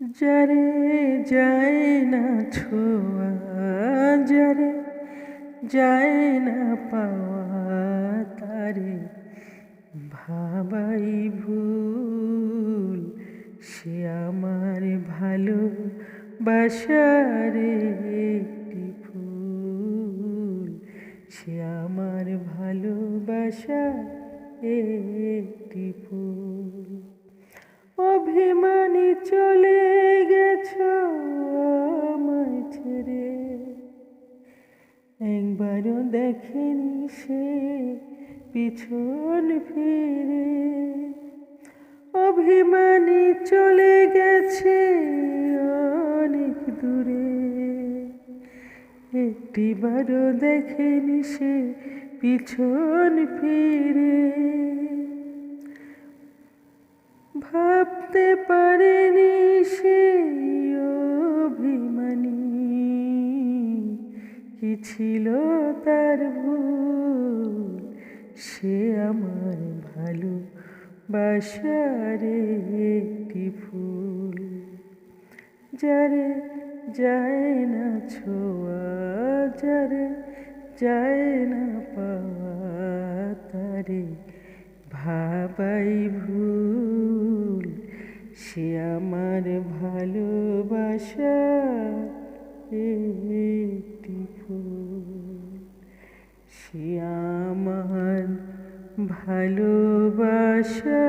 যারে যায় না ছোঁয়া, যারে যায় না পাওয়া, তারে ভাবাই ভুল। সে আমার ভালোবাসার একটি ফুল, সে আমার ভালোবাসার একটি ফুল। অভিমানী চলে গেছো আমায় ছেড়ে, একবারও দেখেনি সে পিছন ফিরে। অভিমানী চলে গেছে অনেক দূরে, একটিবারও দেখেনি সে পিছন ফিরে। ভাবতে পারেনি সে অভিমানী, কি ছিল তার ভুল। সে আমার ভালোবাসার একটি ফুল, যারে যায় না ছোঁয়া, যারে যায় না পাওয়া, তারে ভাবাই ভুল। সে আমার ভালোবাসার একটি ফুল, সে আমার ভালোবাসা।